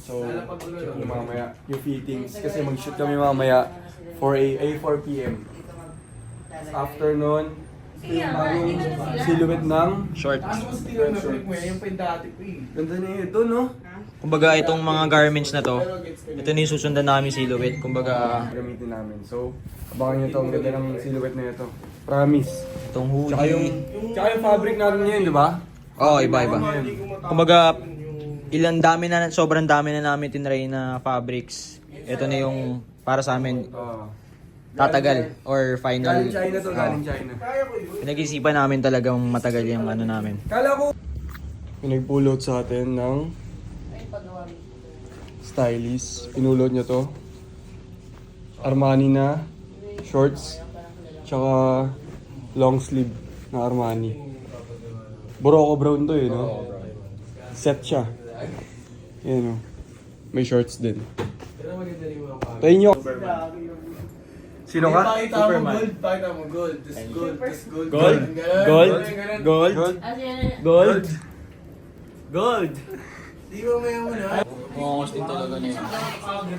So, check nyo mamaya yung fittings. Kasi mag-shoot kami mamaya 4 p.m. After nun, yung bagong silhouette ng Short. yung pendati ko eh. Ganda na ito, no? Kumbaga itong mga garments na to, ito na yung susundan namin silhouette. Kumbaga Gamitin namin. So, abangan nyo to. Ang ganda ng silhouette na ito. Promise. itong hoodie. Tsaka yung fabric natin ngayon, di ba? Oo, iba-iba. Kumbaga sobrang dami na namin tinry na fabrics. Ito na yung para sa amin tatagal or final. Galing China to, galing China. Pinag-isipan namin talagang matagal yung ano namin. Kala ko! Pinag-pulot sa atin ng stylist. Pinulot niya to. Armani na shorts. Tsaka long sleeve na Armani. Boroko brown to eh, no? Set siya. Yan o. May shorts din. Tayo nyo. Sino ka? Superman. Pakita mo, gold. Just gold, just gold. Gold? Gold? Gold? Gold? Gold? Di ba may mo na? Mungos din talaga na yun.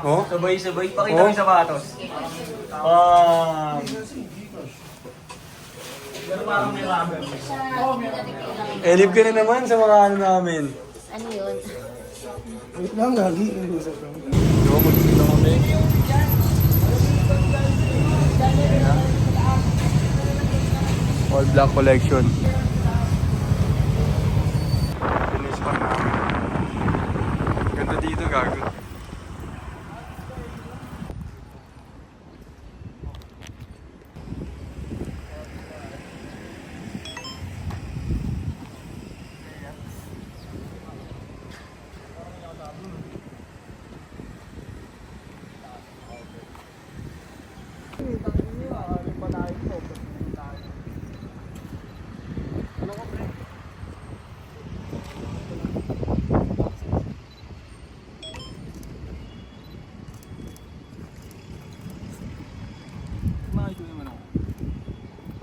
Oh? Sabay-sabay. Pakita mo yung sapatos. Pero parang may rubber. Elib ka na naman sa mga ano namin. Ano yun? Wait lang, gagi. Nag-usap lang. Yo, magkita kami. All Black Collection. Finish pa namin. Ganda dito, gago.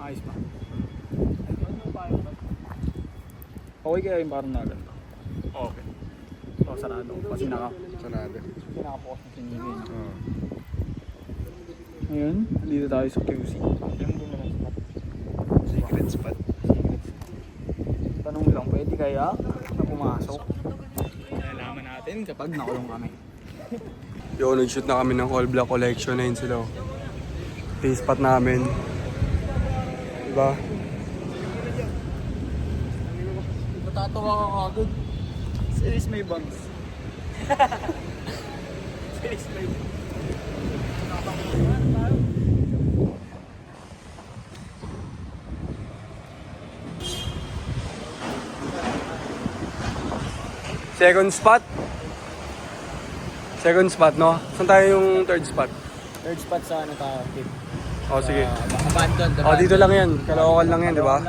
Ayos pa. Okay kaya yung parang na ganito? Okay. So, sarado. Kasi Sanada. nakapokus na sinigin. Oo. Ngayon, dito tayo sa QC. Yung doon naman spot. Secret spot. Secret. Tanong lang, pwede kaya na pumasok? Nalaman natin kapag nakulong kami. Yo, nag-shoot na kami ng All Black Collection. Ayun sila. Face spot namin. Diba? Matatawa ka kagad. Series may bangs. Series may bangs. Second spot. Second spot, no? Saan tayo yung third spot? Third spot sa ano tayo, tip. Oh, sige. Abandoned. Oh, dito lang yan. Caloocan lang yan, di ba?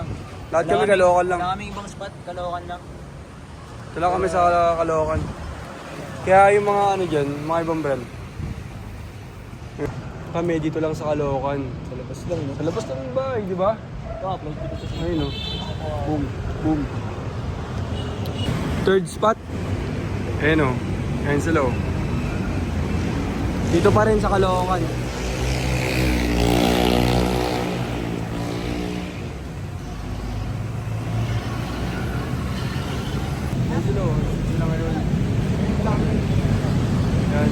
Lahat kami Caloocan lang. Wala kaming ibang spot, Caloocan lang. Ito lang kami sa Caloocan. Kaya yung mga ano dyan, mga ibang brand. Kami dito lang sa Caloocan. Sa labas lang, no? Sa labas lang yung bahay, di ba? Upload dito sa Ayun, no? Boom, boom. Third spot. Ayun, no? Ayun sila, oh. Dito pa rin sa Caloocan. Ayun sila, oh. Sila ngayon. Yan.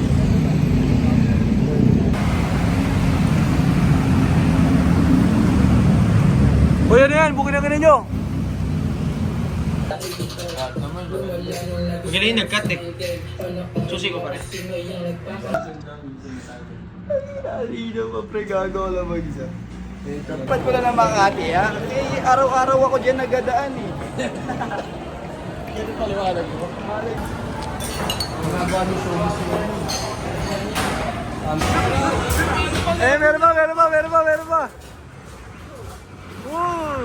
Uy, ano yan? Bukin na ka ninyo! Hindi na yung nag-cut eh. Susi ko pa rin. Alina pa, pre, gago lang mag-isa. Ba't ko na ng Makati, ha? Kasi araw-araw ako dyan nagadaan, eh. Kaya paliwanag mo? Meron pa! Woo!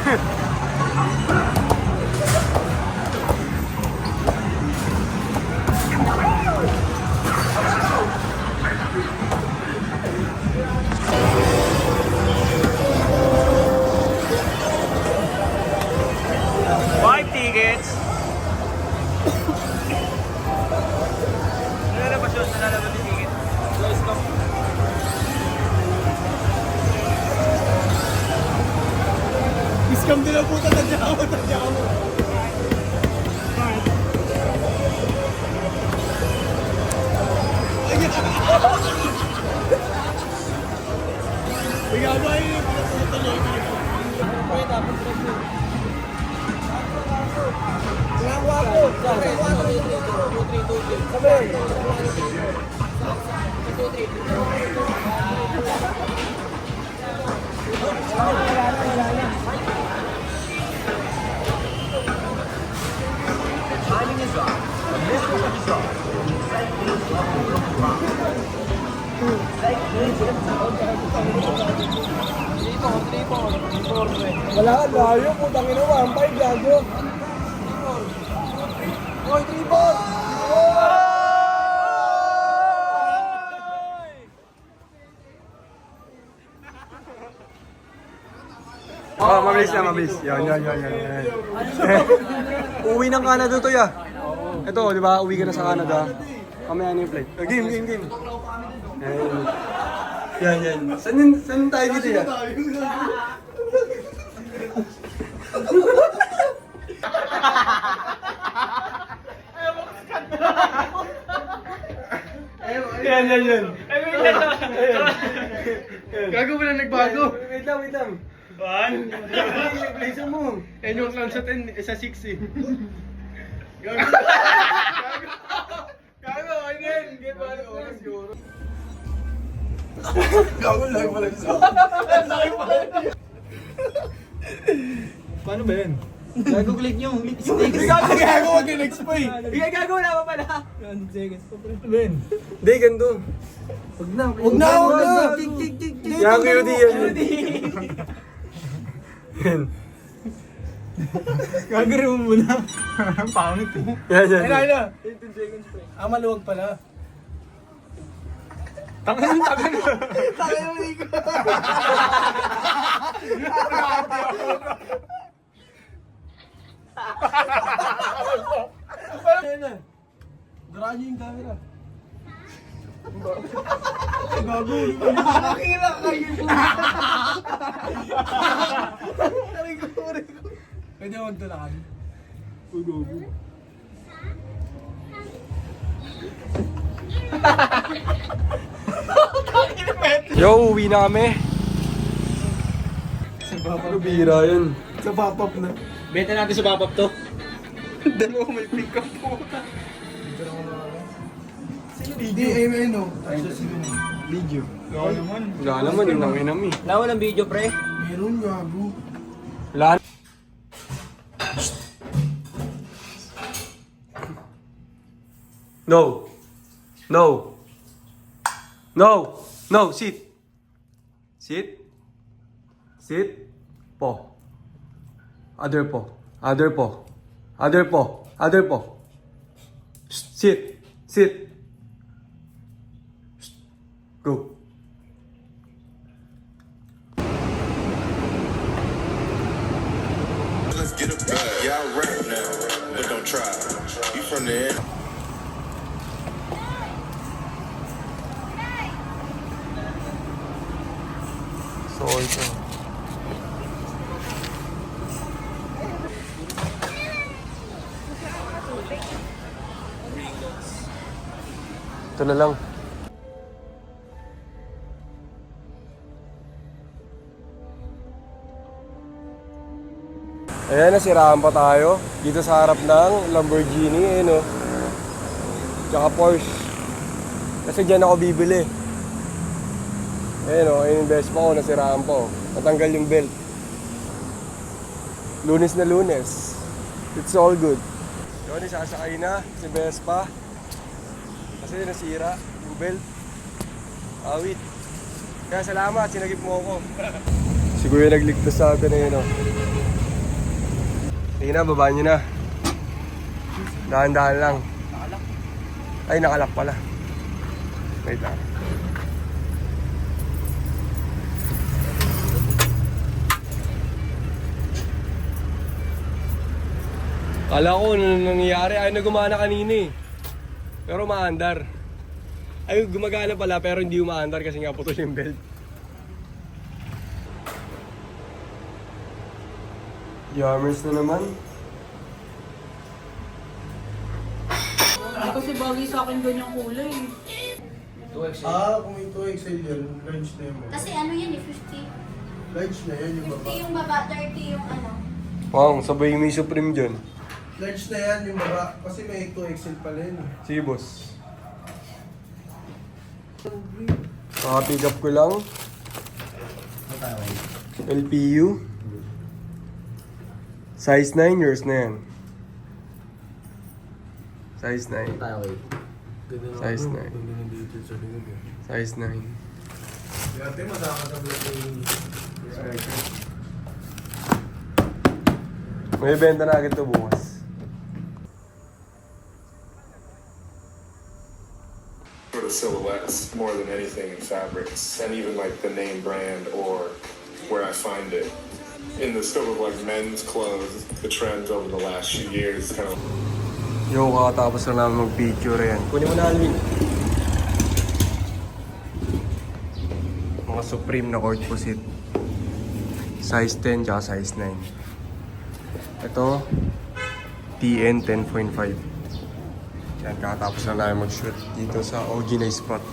Five tickets. Lalabas yun, lalabas yung ticket. Guys, come. Iskam din ang puta, tadya mo. Kaya ba yun? Wala ka layo, putang ina, 1.5 gago. Oy, 3-4! Oh, mabilis na, mabilis. Yan. Uwi ng Canada to, ya. Ito, di ba? Uwi ka na sa Canada. Kamaya na yung flight. Game. Yan. Saan tayo dito, ya? Yan. Gago mo na nagbago. Wait lang. One. Blazer mo. Eh, yung lang sa 10, sa 6 eh. Gago. Gago, ayun. Get one oras siguro. Gago lang pala sa. Paano ba yan? Gago click nyo. Gago, wag yung explain. Gago na pa pala. Ben. Hindi, ganito. Wag na. Tik. Gago yun yan. Gagawin mo muna. Pangit eh. Yan. Ayun na. 18 seconds pa. Ah, maluwag pala. Tangin mo ko. Ayun na. Duraan niyo yung camera. Gago. Nakakira kayo. Pwede magdalakan. Gago. Yo, uwi na kami. Ano bira yun? Sa pop-up na. Benta natin sa papap to. Dalawa may pick up po. Hindi, ayun o. Video. Gawa naman. Wala naman, yung nanginami. Wala walang video, pre. Meron gago. Wala. No, sit. Po. Other po. Sit. Go. Let's get a bag. Y'all rap now, but don't try. You from the end. So, ito. Ito na lang. Ayan, nasiraan pa tayo. Dito sa harap ng Lamborghini, no? Tsaka Porsche. Kasi dyan ako bibili. Ayan o, ayun yung Vespa ko, nasiraan pa o. Natanggal yung belt. Lunes na Lunes. It's all good. Yun, isasakay na si Vespa. Kasi nasira yung belt. Awit. Kaya salamat, sinagip mo ako. Si Kuya nagligtas sa atin na yun o. Sige na, baba nyo na. Dahan-dahan lang. Ay, nakalak pala. Wait lang. Kala ko ano nangyayari, ay gumana kanina eh. Pero maandar. Ay gumagana pala pero hindi umaandar kasi nga putol yung belt. Jammers na naman. Hindi kasi bagay sa akin ganyang kulay. Kung ito XL yan, lunch na yun. Kasi ano yan eh, 50. Lunch na yan yung 50 yung baba, 30 yung ano. Wow, sabay may Supreme dyan. Lunch na yan yung baba. Kasi may 2XL pala yun. Sige boss. Pick up ko lang. LPU. Size 9, yours na yan. Size 9. Size 9. Size 9. Dati madakatablat yung... May benta na agad ito bukas. For the silhouettes more than anything in fabrics, and even like the name brand or where I find it. In the scope of like men's clothes, the trend over the last few years kind of. Yo, kakatapos na namin mag-picture yan. Kunin mo na, Alvin. Mga Supreme na court pusit. Size 10 tsaka size 9. Ito, TN 10.5. Yan, kakatapos na namin mag-shoot dito sa OG na spot.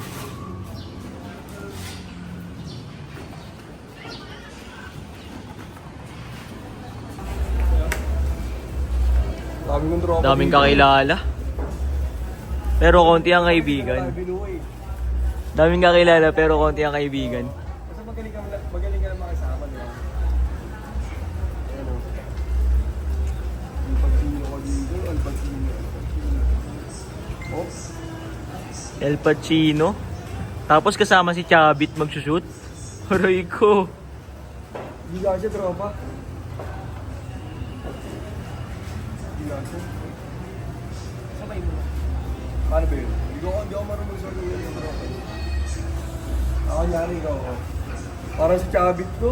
Daming kong tropa Daming dito. kakilala. Pero konti ang kaibigan. Daming kakilala pero konti ang kaibigan. Basta magaling ka lang makasama, di ba? Ayan o. Al-Pacino ko dito, Al-Pacino. Oops. El Pacino. Tapos kasama si Chabit magsushoot. Aray ko. Hindi ka siya, tropa. Hindi ka siya. Sabay mo. Paano ba yun? Hindi ako marunong sa yun yung tropa. Ako nyari ikaw ako. Parang si Chabit ko.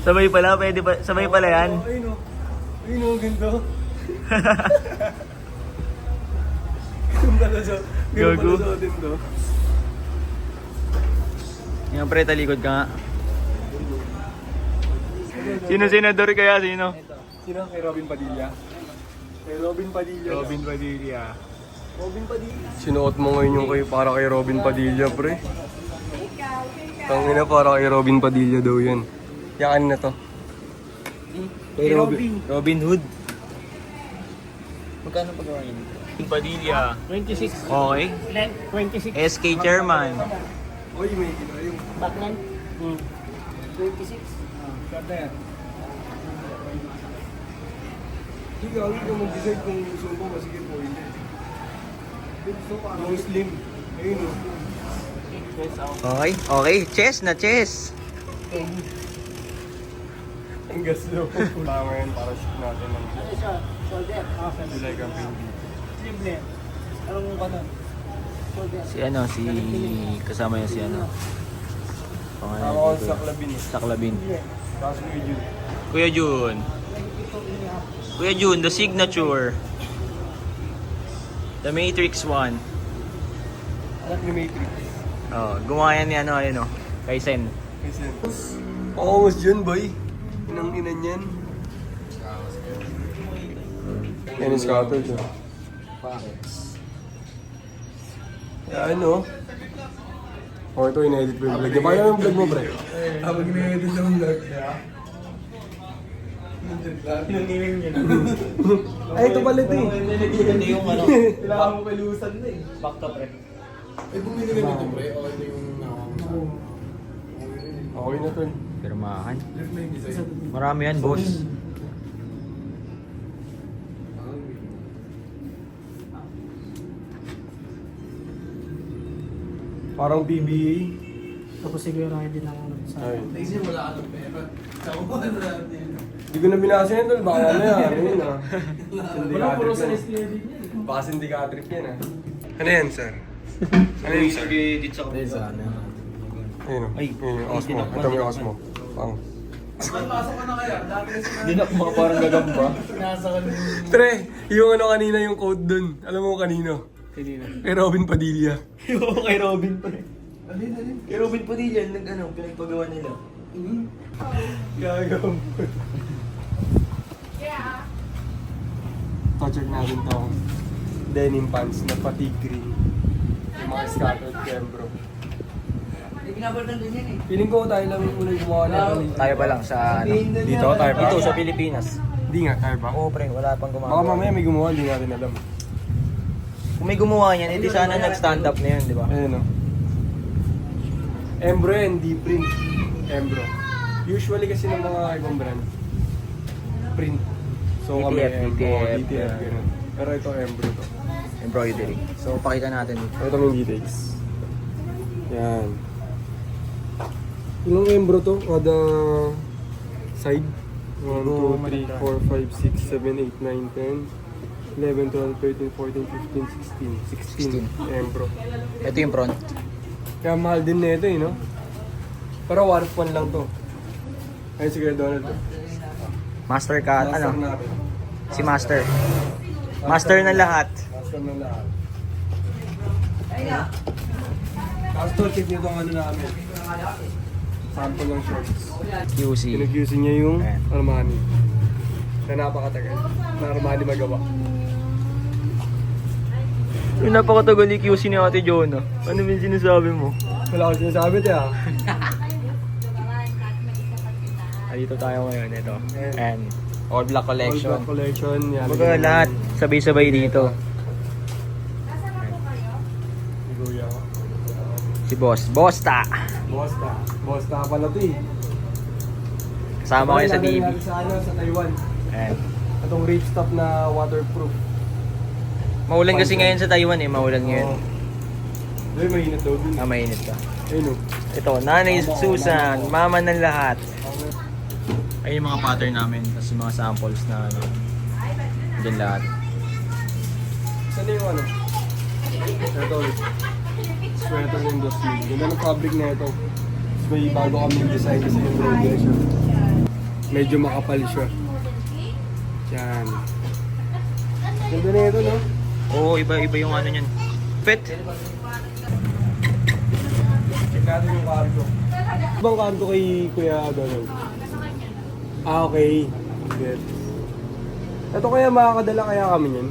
Sabay pala, pwede pa, sabay pala yan. Ayun o. Ayun o, ganito. Yung pala sa... Gago. Yung pala sa din to. Yung pre, talikod ka nga. Sino senador kaya? Sino? Sino? Kay Robin Padilla? Kay Robin Padilla. Robin Padilla. Robin Padilla. Sinuot mo ngayon yung para kay Robin Padilla, pre. Tangina para kay Robin Padilla daw yan. Yakan na to. Kay Robin Hood. Magkano pagawa yun? Padilla. 26. Okay. 26. SK Chairman. Uy, may ginawa yung... Batman? 26. Shot na yan. Hindi gawin ko mag-decide kung gusto mo ba. Sige po, hindi. Long slim. Ayun o. Okay, okay. Chess na chess. Ang gas daw. Tama yan para shoot natin ng Ano siya? Shoulder. July campaign dito. Triple. Anong kanon? Shoulder. Si ano, si... Kasama niya si ano. Pangalan Tama ko dito. sa Clabin eh. Saklabin. Tapos ko yun. Kuya Jun. Kuya Jun, the signature. The Matrix 1. Anak ni Matrix. Oh, gumawa yan ni ano, ayun oh. Kay Sen. Kasi... Pakamos dyan, boy. Inang-inan yan. Yan yung scatter siya. Yan o. Oh, ito in-edit ko yung vlog niya. Paano yung vlog mo, pre? Habang ginagandit ng vlog. Ay, ito pala ito eh. Ito yung ano, Kailangan mo palusan na eh. back to pre. Eh, bumili ka nito, pre. O, ito yung Okay na to. Pirmahan. Left na yung design. Marami yan, boss. Parang PBA. Tapos siguro din ako sa... Ay. Kasi wala ka ng pera. Sa uwan natin. Hindi ko na binasa yan tol, baka mamaya, ano yun ah. Wala, sa baka syndicate yan ah. Ano yan, sir? Ano yan, sir? Edit sa Ayun sa ano. Ayun o, ayun yung Osmo. Ito mo yung Osmo. Pang. Hindi na mga parang gagamba. Tre, yung ano kanina yung code dun. Alam mo kanino? Kay Robin Padilla. Yung kay Robin pa rin. Kay Robin Padilla, pinagpagawa nila. Gagam. Check natin to. Denim pants na fatigue green. Yung mga scattered Kembro. Feeling ko tayo lang yung unang gumawa na Tayo pa lang sa ano. Dito, tayo pa? Dito sa Pilipinas. Hindi nga, tayo ba? Oo pre, wala pang Baka gumagawa. mamaya may gumawa, hindi natin alam. Kung may gumawa niyan, edi sana nag-stand up na yun, di ba? Ayun o. Embro and D-print. Embro. Usually kasi ng mga ibang brand, print. So kami DTF, Embro, DTF, DTF, ganun. Pero ito Embro to. Embroidery. So pakita natin dito. Ito yung details. Yan. Ilang Embro to? Kada side? 1, 2, 3, 4, 5, 6, 7, 8, 9, 10, 11, 12, 13, 14, 15, 16. 16 Embro. Ito yung front. Kaya mahal din na ito eh, no? Pero warp 1 lang to. Ay, sige, Donald to. Master ka, Master ano? natin. Si Master. Master ng lahat. Master ng lahat. Tapos to, check nyo itong ano namin. Sample ng shorts. QC. Pinag-use niya yung Ayan. Armani. Na napakatagal. Na Armani magawa. Yung napakatagal ni QC ni Ate Jonah. Ano yung sinasabi mo? Wala ko sinasabi ito ah. Dito tayo ngayon, ito. And All Black Collection. All Black Collection. Yan. Baga lahat, sabay-sabay dito. Si Kuya. Si Boss. Bosta! Bosta. Bosta pala ito eh. Kasama kayo sa Lalagyan DB. natin sa ano, sa Taiwan. And Itong rich top na waterproof. maulan kasi ngayon sa Taiwan eh, maulan ngayon. Doy, mainit daw dun. Mainit ka. Ayun o. Ito, Nanay Susan, mama ng lahat. Ay yung mga pattern namin, tapos yung mga samples na ano. Diyan lahat. Saan na yung ano? Ito ulit. Sweater ng Dos Mil. Ganda ng fabric na ito. Tapos may bago kaming design kasi yung broader siya. Medyo makapal siya. Yan. Ganda na ito, no? Oo, iba-iba yung ano niyan. Fit! Check natin yung cargo. Ibang cargo kay Kuya Donald? Ah, okay. Good. Ito kaya makakadala kaya kami yan?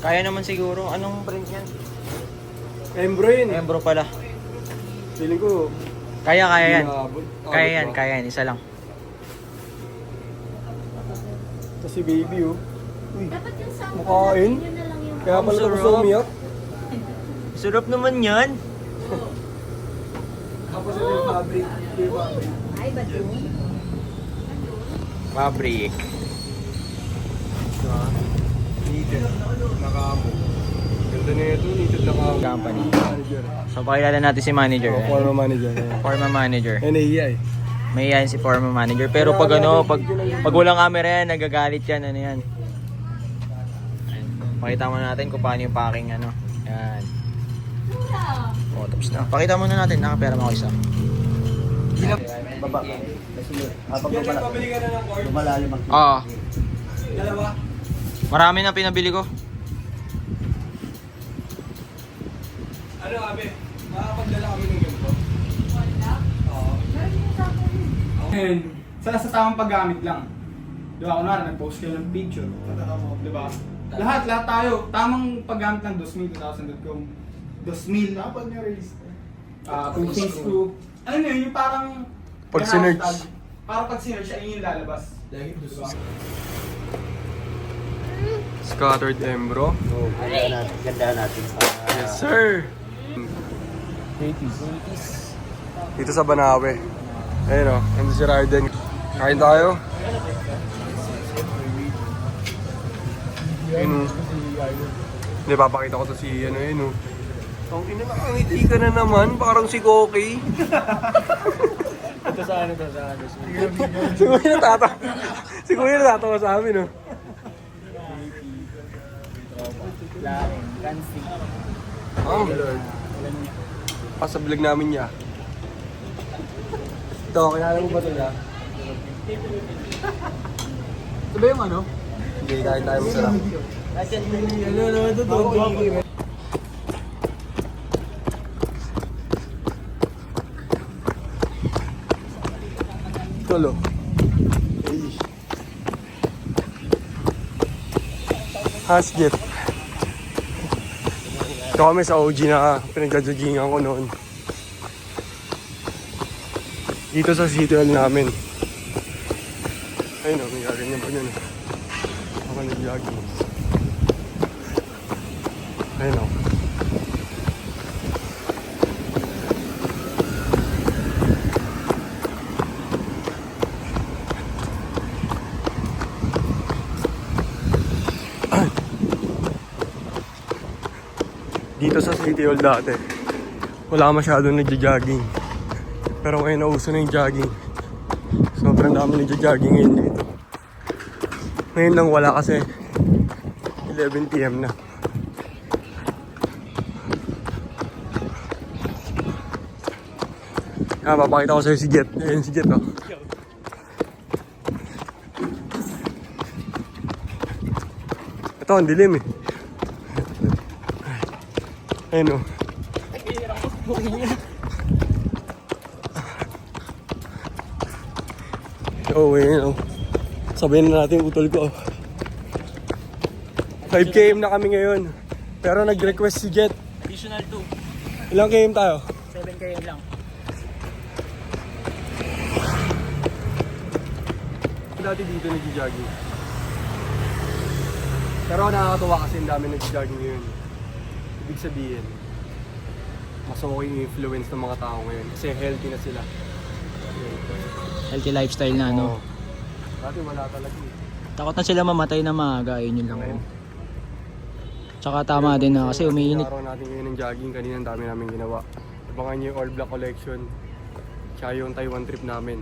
Kaya naman siguro. Anong print yan? Embro yun. Embro pala. Feeling ko, Kaya yan. inaabot. Kaya yan, Abot ba? kaya yan. Isa lang. Ito si baby, oh. Uy, Dapat yung sample makain. natin, yun na lang yung... Kaya pala Ang tapos sarap. umiyak. Sarap naman yan. Tapos ito yung fabric. Ito yung fabric. Ay, ba doon? Fabric. Needed. Nakamo. Ganda na ito, needed nakamo. Company. Manager. So pakilala natin si manager. Oh, former manager. Yeah. Former manager. NAIA eh. May yan si former manager. Pero pag ano, pag walang camera yan, nagagalit yan. Ano yan. Ayan. Pakita mo natin kung paano yung packing ano. Yan. O, tapos na. Pakita muna natin. Nakapera mo ako isa. Baba. Habang Yan, nagpabili ka na ng cord. lumalalim ang Oo. Dalawa. Marami na pinabili ko. Ano, Abe? Makakapagdala kami ng ganito. Oo. And sa tamang paggamit lang. Di ba, kunwari, nag-post kayo ng picture. Di ba? Lahat tayo. Tamang paggamit ng 2000.com. 2000. Dapat nyo release. Kung Facebook. Ano yun, yung parang... Pag may sinerch. hashtag. Parang pag sinerch, ayun yung lalabas. Diba? Scattered Embro. Ganda natin. Yes, sir! Dito sa Banawe. Ayun o, nandun si Raiden. Kain tayo. Ayun o. Hindi, papakita ko to si ano yun o. Ang ina, nakangiti ka na naman, parang si Koki. Ito sa ano to, sa ano. Siguro natatawa. Si Kuya natatawa sa amin, oh. Lain, Ransi. Oh, Lord. Sa vlog namin niya. Ito, kilala mo ba ito niya? Ito ba yung ano? Hindi, kahit tayo masarap. Tolo. Hasjet. Ito kami sa OG na pinagja-joggingan ko noon. Dito sa City Hall namin. Ayun o, may gaganyan pa dyan. Ako nag-jogging. Ayun o. Dito sa City Hall dati, wala masyadong nagja-jogging. Pero ngayon nauso na yung jogging. Sobrang dami nagja-jogging ngayon dito. Ngayon lang wala kasi 11 PM na. Papakita ko sa'yo si Jet. Ayan si Jet, oh. Ito, ang dilim eh. Ayun o. Oo, ayun o. Sabihin na natin utol ko. 5 km na kami ngayon. Pero nag-request si Jet. Additional 2. Ilang km tayo? 7 km lang. Dati dito nag-jogging. Pero nakakatuwa kasi ang dami nag-jogging ngayon. Ibig sabihin, mas okay yung influence ng mga tao ngayon kasi healthy na sila. Healthy lifestyle na, no? Oo. Dati wala talaga eh. Takot na sila mamatay na maaga, yun yun lang. Tsaka tama din na kasi umiinit. Araw natin ngayon ng jogging, kanina ang dami namin ginawa. Abangan nyo yung All Black Collection, tsaka yung Taiwan trip namin.